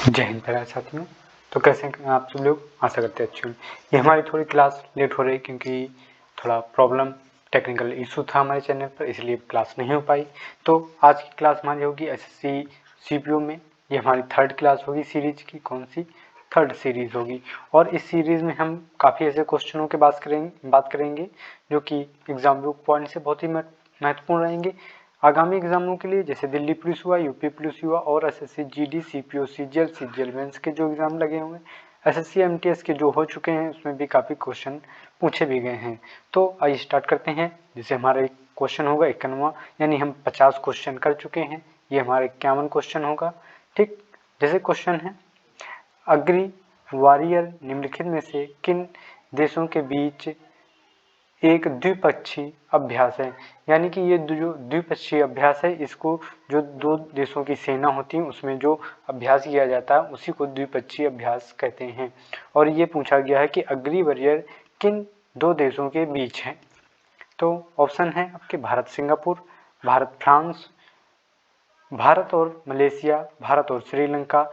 जय हिंद प्यारे साथियों। तो कैसे हैं आप सब लोग? आशा करते हैं अच्छे होंगे। ये हमारी थोड़ी क्लास लेट हो रही क्योंकि थोड़ा प्रॉब्लम टेक्निकल इशू था हमारे चैनल पर, इसलिए क्लास नहीं हो पाई। तो आज की क्लास हमारी होगी एसएससी सीपीओ में। ये हमारी थर्ड क्लास होगी सीरीज की। कौन सी? थर्ड सीरीज होगी। और इस सीरीज में हम काफ़ी ऐसे क्वेश्चनों के बात करेंगे जो कि एग्जाम पॉइंट से बहुत ही महत्वपूर्ण रहेंगे आगामी एग्जामों के लिए। जैसे दिल्ली पुलिस हुआ, यूपी पुलिस हुआ और SSC GD, CPO, CGL mains के जो एग्जाम लगे हुए हैं, एसएससी एमटीएस के जो हो चुके हैं, उसमें भी काफ़ी क्वेश्चन पूछे भी गए हैं। तो आइए स्टार्ट करते हैं। जैसे हमारा एक क्वेश्चन होगा 51वां, यानी हम 50 क्वेश्चन कर चुके हैं। ये हमारा 51 क्वेश्चन होगा। ठीक, जैसे क्वेश्चन है, अग्री वॉरियर निम्नलिखित में से किन देशों के बीच एक द्विपक्षीय अभ्यास है। यानी कि ये जो द्विपक्षीय अभ्यास है, इसको जो दो देशों की सेना होती है उसमें जो अभ्यास किया जाता है उसी को द्विपक्षीय अभ्यास कहते हैं। और ये पूछा गया है कि अग्री वॉरियर किन दो देशों के बीच है। तो ऑप्शन है आपके भारत सिंगापुर, भारत फ्रांस, भारत और मलेशिया, भारत और श्रीलंका,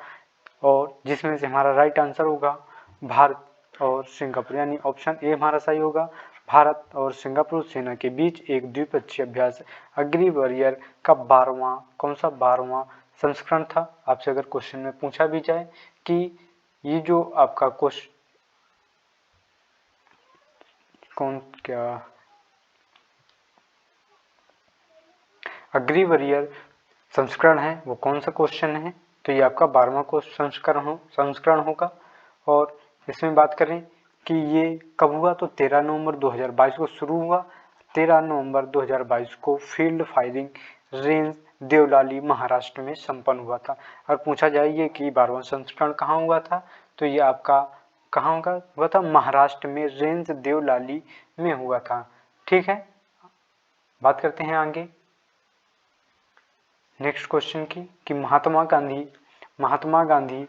और जिसमें से हमारा राइट आंसर होगा भारत और सिंगापुर, यानी ऑप्शन ए हमारा सही होगा। भारत और सिंगापुर सेना के बीच एक द्विपक्षीय अभ्यास अग्री वॉरियर का 12वां, कौन सा 12वां संस्करण था। आपसे अगर क्वेश्चन में पूछा भी जाए कि ये जो आपका क्वेश्चन अग्री वॉरियर संस्करण है वो कौन सा क्वेश्चन है, तो ये आपका 12वां संस्करण होगा। और इसमें बात करें कि ये कब हुआ, तो 13 नवंबर 2022 को शुरू हुआ। 13 नवंबर 2022 को field firing range Deolali Maharashtra में संपन्न हुआ था। और पूछा जाए ये कि 12वां संस्करण कहाँ हुआ था, तो ये आपका कहाँ हुआ था? महाराष्ट्र में रेंज देवलाली में हुआ था। ठीक है, बात करते हैं आगे नेक्स्ट क्वेश्चन की कि महात्मा गांधी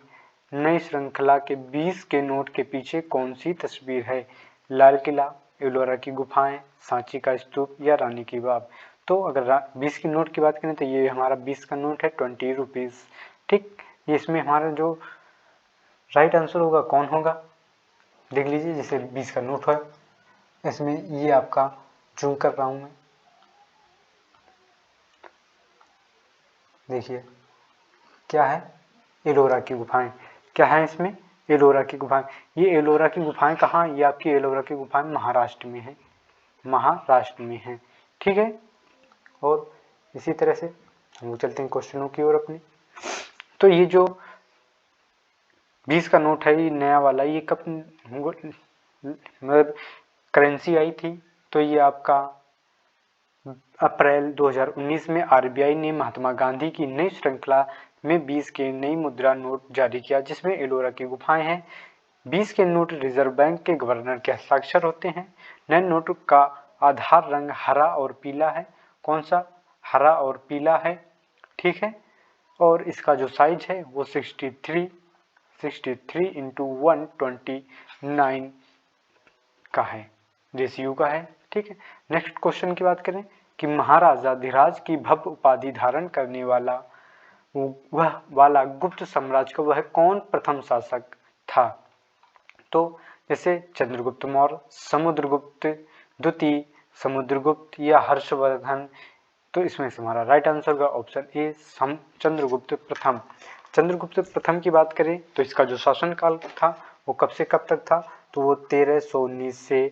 नई श्रृंखला के 20 के नोट के पीछे कौन सी तस्वीर है? लाल किला, एलोरा की गुफाएं, सांची का स्तूप या रानी की बाग। तो अगर 20 की नोट की बात करें तो ये हमारा 20 का नोट है, 20 रुपीज़। ठीक, इसमें हमारा जो राइट आंसर होगा कौन होगा, देख लीजिए। जैसे 20 का नोट है, इसमें ये आपका जूम कर रहा हूँ मैं, देखिए क्या है, एलोरा की गुफाएं। क्या है इसमें? एलोरा की गुफाएं। ये एलोरा की गुफाएं कहाँ? ये आपकी एलोरा की गुफाएं महाराष्ट्र में है, महाराष्ट्र में है। ठीक है, और इसी तरह से हम चलते हैं क्वेश्चनों की ओर अपने। तो ये जो 20 का नोट है, ये नया वाला, ये कब मतलब करेंसी आई थी, तो ये आपका अप्रैल 2019 में आरबीआई ने महात्मा गांधी की नई श्रृंखला में 20 के नई मुद्रा नोट जारी किया, जिसमें एलोरा की गुफाएं हैं। 20 के नोट रिजर्व बैंक के गवर्नर के हस्ताक्षर होते हैं। नए नोट का आधार रंग हरा और पीला है। कौन सा? हरा और पीला है। ठीक है, और इसका जो साइज है वो 63 इंटू 129 का है, रेशियो का है। ठीक है, नेक्स्ट क्वेश्चन की बात करें कि महाराजा धीराज की भव्य उपाधि धारण करने वाला गुप्त साम्राज्य का वह कौन प्रथम शासक था? तो जैसे चंद्रगुप्त मौर्य, समुद्रगुप्त द्वितीय, समुद्रगुप्त या हर्षवर्धन। तो इसमें से हमारा राइट आंसर होगा ऑप्शन ए, चंद्रगुप्त प्रथम। चंद्रगुप्त प्रथम की बात करें तो इसका जो शासनकाल था वो कब से कब तक था, तो वो 1319 से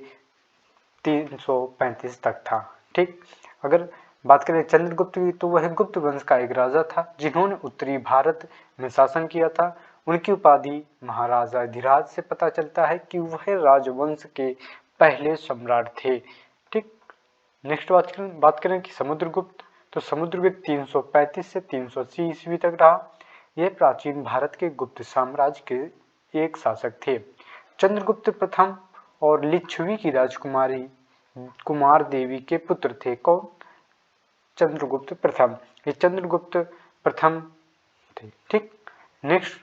335 तक था। ठीक, अगर बात करें चंद्रगुप्त की तो वह गुप्त वंश का एक राजा था जिन्होंने उत्तरी भारत में शासन किया था। उनकी उपाधि महाराजा धीराज से पता चलता है कि वह राजवंश के पहले सम्राट थे। ठीक, नेक्स्ट बात करें कि समुद्रगुप्त, तो समुद्रगुप्त 335 से 380 ईस्वी तक रहा। यह प्राचीन भारत के गुप्त साम्राज्य के एक शासक थे। चंद्रगुप्त प्रथम और लिच्छवी की राजकुमारी कुमार देवी के पुत्र थे। कौन? चंद्रगुप्त प्रथम। ये चंद्रगुप्त प्रथम थे। ठीक, नेक्स्ट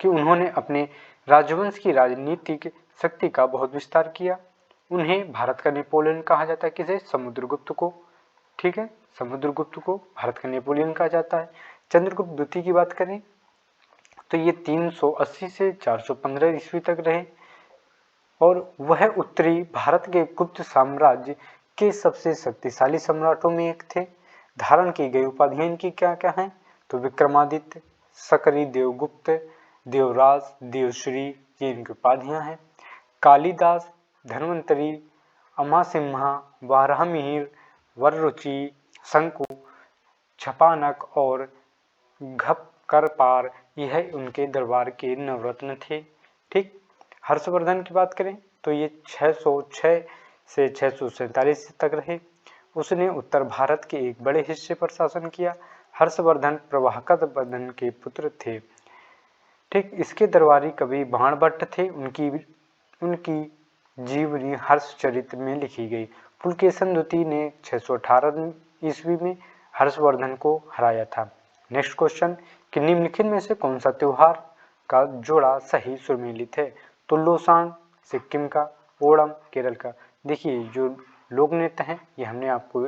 कि उन्होंने अपने राजवंश की राजनीतिक शक्ति का बहुत विस्तार किया। उन्हें भारत का नेपोलियन कहा जाता है। किसे? समुद्रगुप्त को। ठीक है, समुद्रगुप्त को भारत का नेपोलियन कहा जाता है। चंद्रगुप्त द्वितीय की बात करें तो ये 380 से 415 ईस्वी तक रहे और वह उत्तरी भारत के गुप्त साम्राज्य के सबसे शक्तिशाली सम्राटों में एक थे। धारण की गई उपाधियां इनकी क्या क्या हैं, तो विक्रमादित्य, सकरी देवगुप्त, देवराज, देवश्री, ये इनकी उपाधियां हैं। कालिदास, धन्वंतरी, अमासिम्हा, वाराहमिहिर, वररुचि, शंकु, छपानक और घपकरपार, यह उनके दरबार के नवरत्न थे। ठीक, हर्षवर्धन की बात करें तो ये 606 से 647 तक रहे। उसने उत्तर भारत के एक बड़े हिस्से पर शासन किया। हर्षवर्धन प्रभाकर वर्धन के पुत्र थे। ठीक, इसके दरबारी कवि बाणभट्ट थे। उनकी जीवनी हर्षचरित्र में लिखी गई। पुलकेशन द्वितीय ने 618 ईस्वी में हर्षवर्धन को हराया था। नेक्स्ट क्वेश्चन कि निम्नलिखित में से कौन सा त्योहार का जोड़ा सही सुमेलित है, तो लोसांग सिक्किम का, ओणम केरल का। देखिए जो लोक नृत्य हैं ये हमने आपको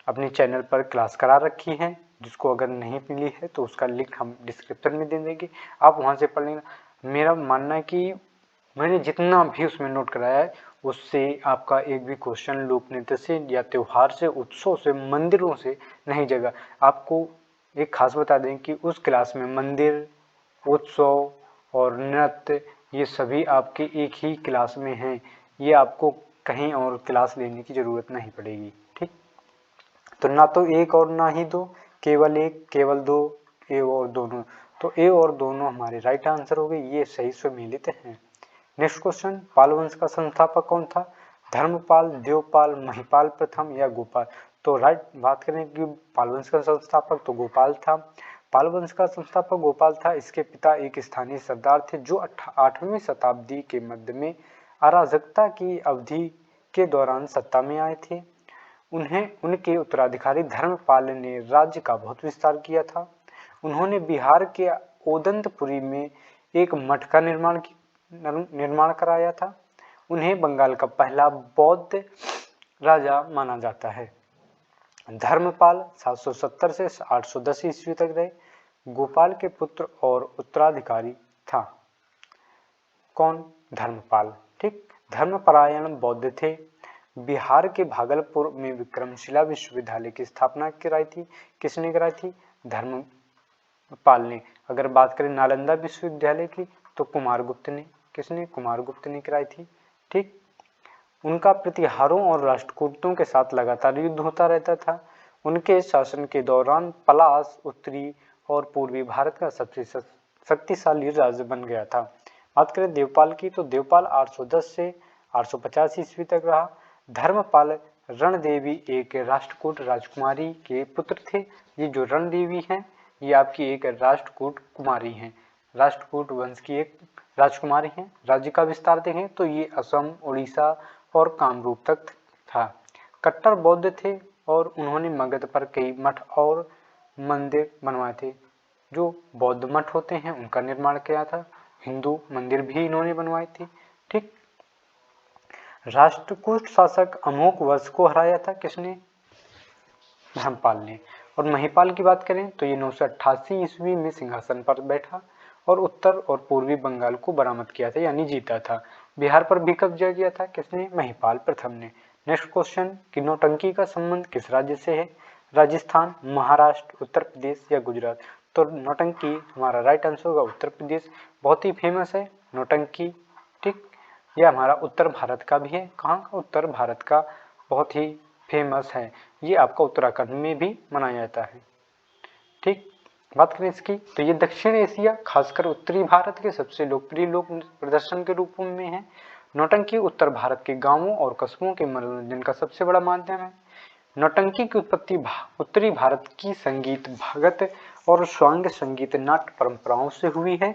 अपने चैनल पर क्लास करा रखी है, जिसको अगर नहीं मिली है तो उसका लिंक हम डिस्क्रिप्शन में दे देंगे, आप वहां से पढ़ लेना। मेरा मानना है कि मैंने जितना भी उसमें नोट कराया है उससे आपका एक भी क्वेश्चन लोक नृत्य से या त्योहार से, उत्सव से, मंदिरों से नहीं जगा। आपको एक खास बता दें कि उस क्लास में मंदिर, उत्सव और नृत्य ये सभी आपके एक ही क्लास में हैं। ये आपको कहीं और क्लास लेने की ज़रूरत नहीं पड़ेगी। ठीक, तो ना तो एक और ना ही दो, केवल एक, केवल दो, ए और दोनों। तो ए और दोनों हमारे राइट आंसर हो गए, ये सही सुमेलित हैं। नेक्स्ट क्वेश्चन, पाल वंश का संस्थापक कौन था, धर्मपाल, देवपाल, महिपाल प्रथम या गोपाल। तो राइट बात करें कि पाल वंश का संस्थापक तो गोपाल था। पाल वंश का संस्थापक गोपाल था। इसके पिता एक स्थानीय सरदार थे जो 8वीं शताब्दी के मध्य में अराजकता की अवधि के दौरान सत्ता में आए थे। उनके उत्तराधिकारी धर्मपाल ने राज्य का बहुत विस्तार किया था। उन्होंने बिहार के ओदंतपुरी में एक मठ का निर्माण कराया था। उन्हें बंगाल का पहला बौद्ध राजा माना जाता है। धर्मपाल 770 से 810 ईस्वी तक रहे। गोपाल के पुत्र और उत्तराधिकारी था कौन, धर्मपाल। ठीक, धर्मपरायण बौद्ध थे। बिहार के भागलपुर में विक्रमशिला विश्वविद्यालय की स्थापना कराई थी। किसने कराई थी, धर्मपाल ने। अगर बात करें नालंदा विश्वविद्यालय की तो कुमारगुप्त ने। किसने, कुमारगुप्त ने कराई थी। ठीक, उनका प्रतिहारों और राष्ट्रकूटों के साथ लगातार युद्ध होता रहता था। उनके शासन के दौरान पलास उत्तरी और पूर्वी भारत का सबसे शक्तिशाली राज्य बन गया था। बात करें देवपाल की तो देवपाल 810 से 850 ईस्वी तक रहा। धर्मपाल रणदेवी एक राष्ट्रकूट राजकुमारी के पुत्र थे। ये जो रणदेवी हैं ये आपकी एक राष्ट्रकूट कुमारी हैं, राष्ट्रकूट वंश की एक राजकुमारी हैं। राज्य का विस्तार देखें तो ये असम, उड़ीसा और कामरूप तक था। कट्टर बौद्ध थे और उन्होंने मगध पर कई मठ और मंदिर बनवाए थे। जो बौद्ध मठ होते हैं उनका निर्माण किया था। हिंदू मंदिर भी इन्होंने बनवाई थी। ठीक, राष्ट्रकूट शासक अमोक वंश को हराया था। किसने, धर्मपाल ने। और महिपाल की बात करें तो ये 988 ईस्वी में सिंहासन पर बैठा और उत्तर और पूर्वी बंगाल को बरामद किया था, यानी जीता था। बिहार पर भी कब्जा किया था। किसने, महिपाल प्रथम ने। नेक्स्ट क्वेश्चन कि नौटंकी का संबंध किस राज्य से है, राजस्थान, महाराष्ट्र, उत्तर प्रदेश या गुजरात। तो नौटंकी हमारा राइट आंसर होगा उत्तर प्रदेश। बहुत ही फेमस है नौटंकी। ठीक, यह हमारा उत्तर भारत का भी है। कहाँ का, उत्तर भारत का बहुत ही फेमस है। ये आपका उत्तराखंड में भी मनाया जाता है। ठीक, बात करें इसकी तो ये दक्षिण एशिया खासकर उत्तरी भारत के सबसे लोकप्रिय लोक प्रदर्शन के रूप में है। नौटंकी उत्तर भारत के गांवों और कस्बों के मनोरंजन का सबसे बड़ा माध्यम है। नौटंकी की उत्पत्ति उत्तरी भारत की संगीत, भगत और स्वांग संगीत नाट्य परंपराओं से हुई है।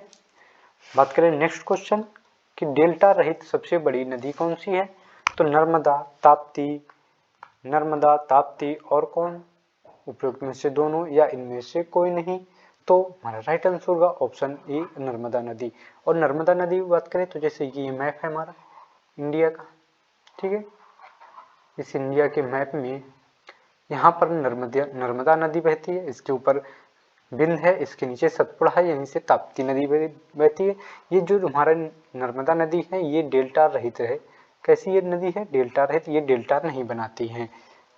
बात करें नेक्स्ट क्वेश्चन कि डेल्टा रहित सबसे बड़ी नदी कौन सी है, तो नर्मदा, ताप्ती और कौन, उपयुक्त में से दोनों या इनमें से कोई नहीं। तो हमारा राइट आंसर होगा ऑप्शन ए, नर्मदा नदी। और नर्मदा नदी की बात करें तो जैसे कि ये मैप है हमारा इंडिया का, ठीक है, इस इंडिया के मैप में यहाँ पर नर्मदा नदी बहती है। इसके ऊपर बिंद है, इसके नीचे सतपुड़ा है, यहीं से ताप्ती नदी बहती है। ये जो हमारा नर्मदा नदी है ये डेल्टा रहित है। कैसी ये नदी है? डेल्टा रहित, ये डेल्टा नहीं बनाती है।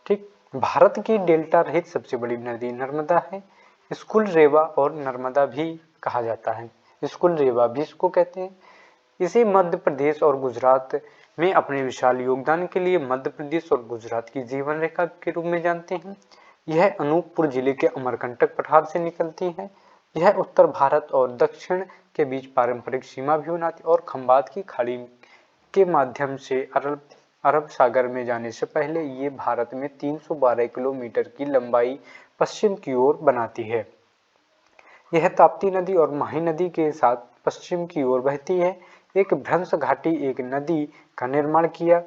ठीक, भारत की डेल्टा रहित सबसे बड़ी नदी नर्मदा है। स्कूल रेवा और नर्मदा भी कहा जाता है, स्कूल रेवा भी इसको कहते हैं। इसे मध्य प्रदेश और गुजरात में अपने विशाल योगदान के लिए मध्य प्रदेश और गुजरात की जीवन रेखा के रूप में जानते हैं। यह अनूपपुर जिले के अमरकंटक पठार से निकलती है। यह उत्तर भारत और दक्षिण के बीच पारंपरिक सीमा भी बनाती और खंबात की खाड़ी के माध्यम से अरब सागर में जाने से पहले ये भारत में 312 किलोमीटर की लंबाई पश्चिम की ओर बनाती है। यह ताप्ती नदी और माही नदी के साथ पश्चिम की ओर बहती है। एक भ्रंश घाटी एक नदी का निर्माण किया,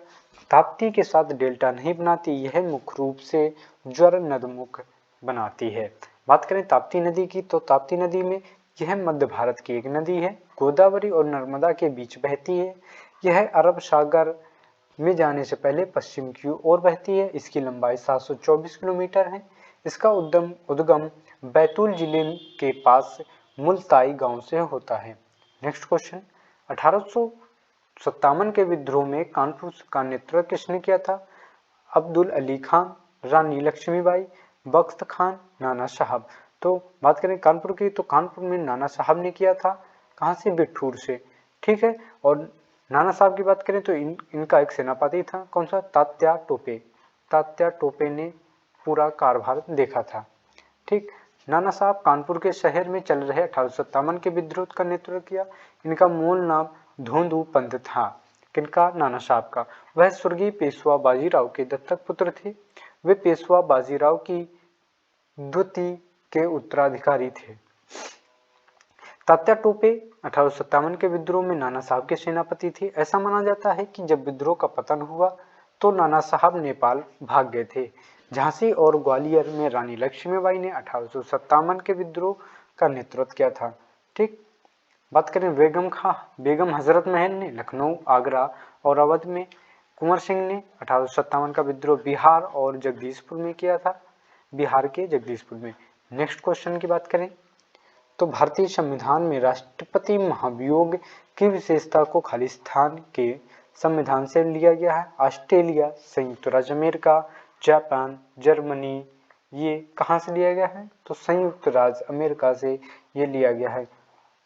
ताप्ती के साथ डेल्टा नहीं बनाती, यह मुख्य रूप से ज्वर नदमुख बनाती है। बात करें ताप्ती नदी की, तो ताप्ती नदी में यह मध्य भारत की एक नदी है, गोदावरी और नर्मदा के बीच बहती है। यह अरब सागर में जाने से पहले पश्चिम की ओर बहती है। इसकी लंबाई 724 किलोमीटर है। इसका उद्गम बैतूल जिले के पास मुल्ताई गांव से होता है। नेक्स्ट क्वेश्चन, 1857 के विद्रोह में कानपुर का नेतृत्व किसने किया था? अब्दुल अली खान, रानी लक्ष्मीबाई, बख्त खान, नाना साहब। तो बात करें कानपुर की, तो कानपुर में नाना साहब ने किया था। कहाँ से? बिठूर से। ठीक है, और नाना साहब की बात करें तो इनका एक सेनापति था, कौन सा? तात्या टोपे। तात्या टोपे ने पूरा कारभार देखा था। ठीक, नाना साहब कानपुर के शहर में चल रहे 1857 के विद्रोह का नेतृत्व किया। इनका मूल नाम धोंदू पंत था। किनका? नाना साहब का। वह स्वर्गीय पेशवा बाजीराव के दत्तक पुत्र थे। वे पेशवा बाजीराव की द्वितीय के उत्तराधिकारी थे। तात्या टोपे 1857 के विद्रोह में नाना साहब के सेनापति थे। ऐसा माना जाता है कि जब विद्रोह का पतन हुआ तो नाना साहब नेपाल भाग गए थे। झांसी और ग्वालियर में रानी लक्ष्मीबाई ने 1857 के विद्रोह का नेतृत्व किया था। ठीक, बात करें बेगम हजरत महल ने लखनऊ, आगरा और अवध में, कुंवर सिंह ने 1857 का विद्रोह बिहार और जगदीशपुर में किया था, बिहार के जगदीशपुर में। नेक्स्ट क्वेश्चन की बात करें तो भारतीय संविधान में राष्ट्रपति महाभियोग की विशेषता को खालिस्तान के संविधान से लिया गया है। ऑस्ट्रेलिया, संयुक्त राज्य अमेरिका, जापान, जर्मनी, ये कहाँ से लिया गया है? तो संयुक्त राज्य अमेरिका से ये लिया गया है।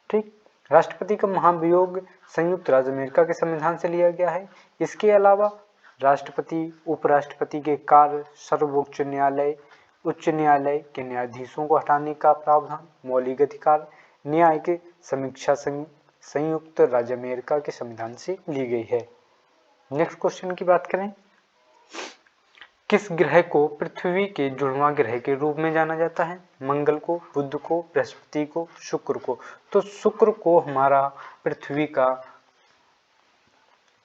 ठीक, राष्ट्रपति का महाभियोग संयुक्त राज्य अमेरिका के संविधान से लिया गया है। इसके अलावा राष्ट्रपति, उपराष्ट्रपति के कार्य, सर्वोच्च न्यायालय, उच्च न्यायालय के न्यायाधीशों को हटाने का प्रावधान, मौलिक अधिकार, न्याय की समीक्षा संयुक्त राज्य अमेरिका के संविधान से ली गई है। नेक्स्ट क्वेश्चन की बात करें, किस ग्रह को पृथ्वी के जुड़वां ग्रह के रूप में जाना जाता है? मंगल को, बुध को, बृहस्पति को, शुक्र को। तो शुक्र को हमारा पृथ्वी का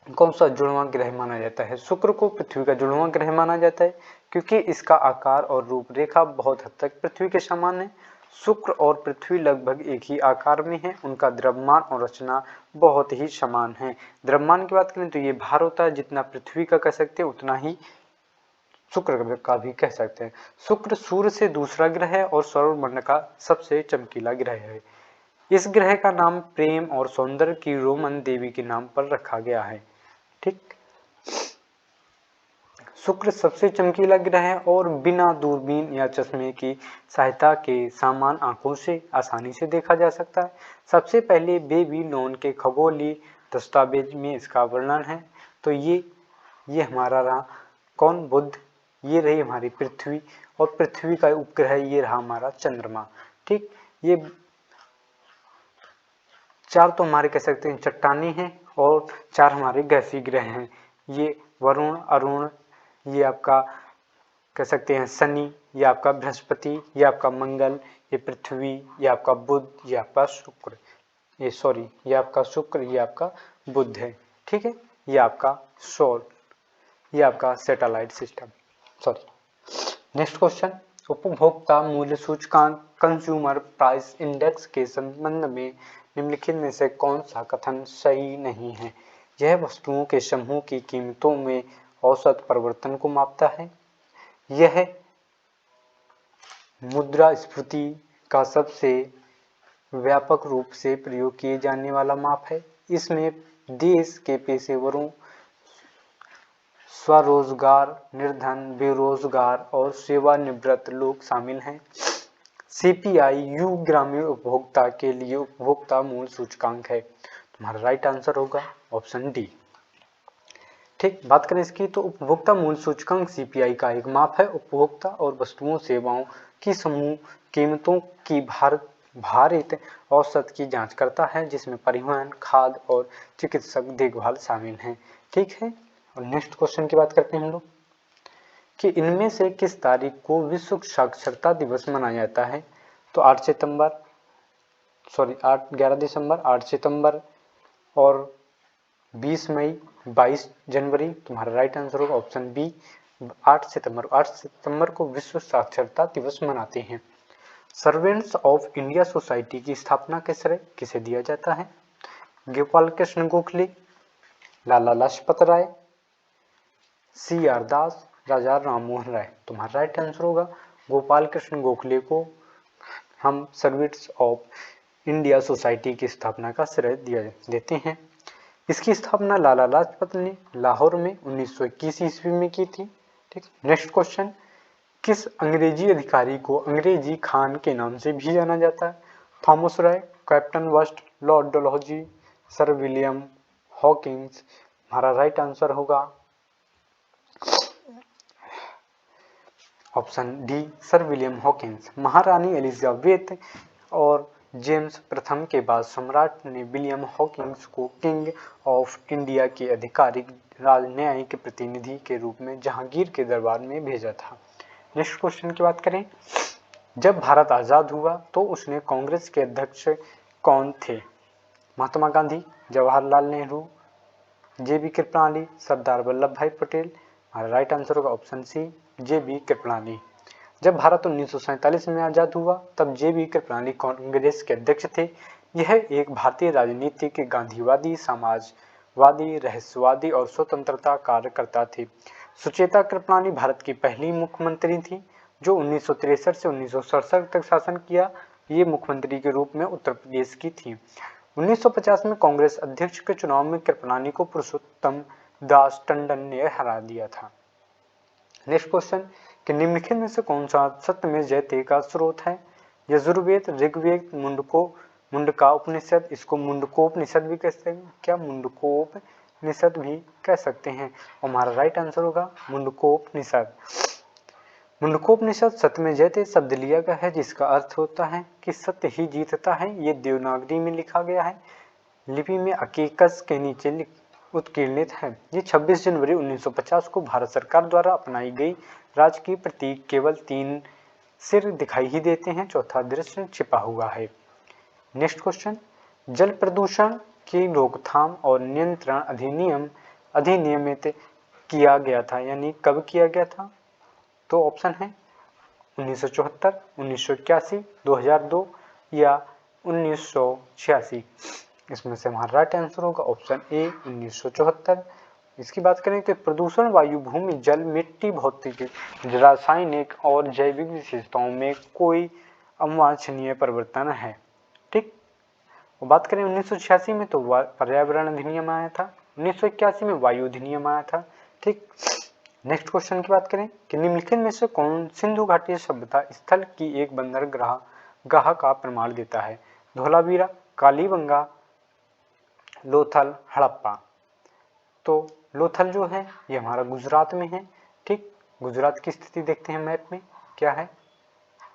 कौन सा जुड़वां ग्रह माना जाता है? शुक्र को पृथ्वी का जुड़वां ग्रह माना जाता है क्योंकि इसका आकार और रूपरेखा बहुत हद तक पृथ्वी के समान है। शुक्र और पृथ्वी लगभग एक ही आकार में है, उनका द्रव्यमान और रचना बहुत ही समान है। द्रव्यमान की बात करें तो ये भार होता है, जितना पृथ्वी का कह सकते हैं उतना ही शुक्र का भी कह सकते हैं। शुक्र सूर्य से दूसरा ग्रह है और सौरमंडल का सबसे चमकीला ग्रह है। इस ग्रह का नाम प्रेम और सौंदर्य की रोमन देवी के नाम पर रखा गया है। ठीक, शुक्र सबसे चमकीला ग्रह है और बिना दूरबीन या चश्मे की सहायता के समान आंखों से आसानी से देखा जा सकता है। सबसे पहले बेबीलोन के खगोलीय दस्तावेज में इसका वर्णन है। तो ये हमारा रहा कौन? बुध। ये रही हमारी पृथ्वी और पृथ्वी का उपग्रह ये रहा हमारा चंद्रमा। ठीक, ये चार तो हमारे कह सकते हैं चट्टानी हैं और चार हमारे गैसीय ग्रह हैं। ये वरुण, अरुण, ये आपका कह सकते हैं शनि, ये आपका बृहस्पति, ये आपका मंगल, ये पृथ्वी, ये आपका बुध, ये आपका शुक्र, ये आपका शुक्र, ये आपका बुध है। ठीक है, ये आपका सौर, ये आपका सैटेलाइट सिस्टम। नेक्स्ट क्वेश्चन, उपभोक्ता मूल्य सूचकांक कंज्यूमर प्राइस इंडेक्स के संबंध में निम्नलिखित में से कौन सा कथन सही नहीं है? यह वस्तुओं के समूह की कीमतों में औसत परिवर्तन को मापता है। यह मुद्रास्फीति का सबसे व्यापक रूप से प्रयोग किए जाने वाला माप है। इसमें देश के पेशेवरों, स्वरोजगार, निर्धन, बेरोजगार और सेवानिवृत्त लोग शामिल हैं। सीपीआई यू ग्रामीण उपभोक्ता के लिए उपभोक्ता मूल्य सूचकांक है। तुम्हारा राइट आंसर होगा ऑप्शन डी। ठीक, बात करें इसकी तो उपभोक्ता मूल्य सूचकांक सीपीआई का एक माप है। उपभोक्ता और वस्तुओं सेवाओं की समूह कीमतों की भारित औसत की जांच करता है, जिसमें परिवहन, खाद्य और चिकित्सक देखभाल शामिल हैं। ठीक है, और नेक्स्ट क्वेश्चन की बात करते हैं हम लोग कि इनमें से किस तारीख को विश्व साक्षरता दिवस मनाया जाता है। तो 11 दिसंबर, 8 सितंबर और 20 मई, 22 जनवरी। तुम्हारा राइट आंसर होगा ऑप्शन बी 8 सितंबर। 8 सितंबर को विश्व साक्षरता दिवस मनाते हैं। सर्वेंट्स ऑफ इंडिया सोसाइटी की स्थापना किसे दिया जाता है। गोपाल कृष्ण गोखले, लाला लाजपत राय, CR दास, राजा राममोहन राय। तुम्हारा राइट आंसर होगा गोपाल कृष्ण गोखले को हम सर्वेंट्स ऑफ इंडिया सोसाइटी की स्थापना का श्रेय देते हैं। इसकी स्थापना लाला लाजपत ने लाहौर में 1921 ईस्वी में की थी। ठीक, नेक्स्ट क्वेश्चन, किस अंग्रेजी अधिकारी को अंग्रेजी खान के नाम से भी जाना जाता है। Thomas Roe, Captain West, Lord Dalhousie, Sir William Hawkins. हमारा राइट आंसर होगा option D sir William Hawkins. महारानी एलिजाबेथ और जेम्स प्रथम के बाद सम्राट ने विलियम हॉकिंस को किंग ऑफ इंडिया के आधिकारिक राजनयिक प्रतिनिधि के रूप में जहांगीर के दरबार में भेजा था। नेक्स्ट क्वेश्चन की बात करें, जब भारत आजाद हुआ तो उसने कांग्रेस के अध्यक्ष कौन थे। महात्मा गांधी, जवाहरलाल नेहरू, JB कृपलानी, सरदार वल्लभ भाई पटेल। हमारा राइट आंसर होगा ऑप्शन सी JB कृपलानी। जब भारत 1947 में आजाद हुआ तब JB कृपलानी कांग्रेस के अध्यक्ष थे। यह एक भारतीय राजनीति के गांधीवादी, समाजवादी, रहस्यवादी और स्वतंत्रता कार्यकर्ता थे। सुचेता कृपलानी भारत की पहली मुख्यमंत्री थी जो 1963 से 1967 तक शासन किया। ये मुख्यमंत्री के रूप में उत्तर प्रदेश की थी। 1950 में कांग्रेस अध्यक्ष के चुनाव में कृपलानी को पुरुषोत्तम दास टंडन ने हरा दिया था। नेक्स्ट क्वेश्चन कि निम्नलिखित में से कौन सा सत्यमेव जयते का स्रोत है। यजुर्वेद, ऋग्वेद, मुंडका उपनिषद, इसको मुंडकोपनिषद भी कहते हैं। क्या मुंडकोपनिषद भी कह सकते हैं। और हमारा राइट आंसर होगा मुंडकोपनिषद। मुंडकोपनिषद सत्यमेव जयते शब्द लिया गया है जिसका अर्थ होता है कि सत्य ही जीतता है। ये देवनागरी में लिखा गया है, लिपि में अकेकस के नीचे उत्कीर्णित है। ये 26 जनवरी 1950 को भारत सरकार द्वारा अपनाई गई राज्य की प्रतीक केवल 3 सिर दिखाई ही देते हैं, चौथा दृश्य छिपा हुआ है। नेक्स्ट क्वेश्चन, जल प्रदूषण की रोकथाम और नियंत्रण अधिनियमित किया गया था, यानी कब किया गया था। तो ऑप्शन है 1974, 1981, 2002 या 1986। इसमें से हमारा राइट आंसर होगा ऑप्शन ए 1974। इसकी बात करें तो प्रदूषण वायु, भूमि, जल, मिट्टी, भौतिक, रासायनिक और जैविक विशेषताओं में कोई अवांछनीय परिवर्तन है। ठीक, बात करें 1986 में तो पर्यावरण अधिनियम आया था, 1981 में वायु अधिनियम आया था। ठीक, नेक्स्ट क्वेश्चन की बात करें कि निम्नलिखित में से कौन सिंधु घाटी सभ्यता स्थल की एक बंदरगाह का प्रमाण देता है। धोलावीरा, कालीबंगा, लोथल, हड़प्पा। तो लोथल जो है ये हमारा गुजरात में है। ठीक, गुजरात की स्थिति देखते हैं मैप में क्या है।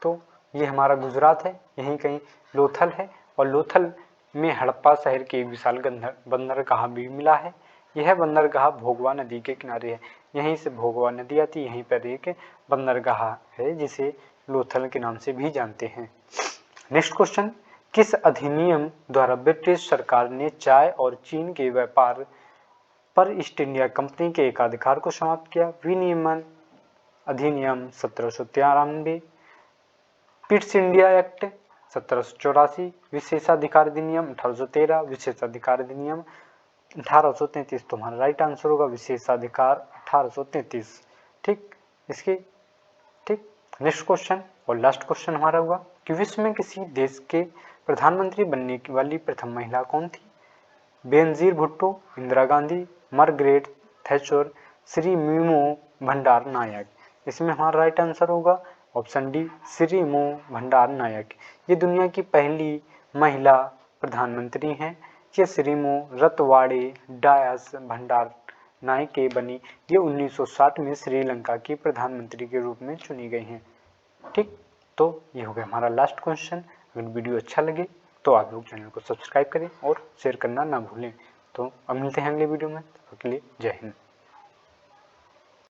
तो ये हमारा गुजरात है, यहीं कहीं लोथल है और लोथल में हड़प्पा शहर की एक विशाल बंदरगाह भी मिला है। यह बंदरगाह भोगवा नदी के किनारे है, यहीं से भोगवा नदी आती है, यहीं पर एक बंदरगाह है जिसे लोथल के नाम से भी जानते हैं। नेक्स्ट क्वेश्चन, किस अधिनियम द्वारा ब्रिटिश सरकार ने चाय और चीन के व्यापार पर ईस्ट इंडिया कंपनी के एकाधिकार को समाप्त किया। विनियमन अधिनियम 1793, पिट्स इंडिया एक्ट 1784, विशेषाधिकार अधिनियम 1813, विशेषाधिकार अधिनियम 1833। तुम्हारा राइट आंसर होगा विशेषाधिकार 1833। ठीक, इसकी ठीक। नेक्स्ट क्वेश्चन और लास्ट क्वेश्चन हमारा हुआ कि विश्व में किसी देश के प्रधानमंत्री बनने वाली प्रथम महिला कौन थी? Benazir Bhutto, Indira Gandhi, Margaret Thatcher, Shri memo भंडार नायक। इसमें हमारा राइट आंसर होगा ऑप्शन डी, श्री मो भंडार नायक। ये दुनिया की पहली महिला प्रधानमंत्री हैं। ये श्रीमो रतवाड़े डायस भंडार नायके बनी। ये 1960 में श्रीलंका की प्रधानमंत्री के रूप में चुनी गई हैं। ठीक, तो ये हो गया हमारा लास्ट क्वेश्चन। अगर वीडियो अच्छा लगे तो आप लोग चैनल को सब्सक्राइब करें और शेयर करना ना भूलें। तो अब मिलते हैं अगले वीडियो में, तब तक के लिए जय हिंद।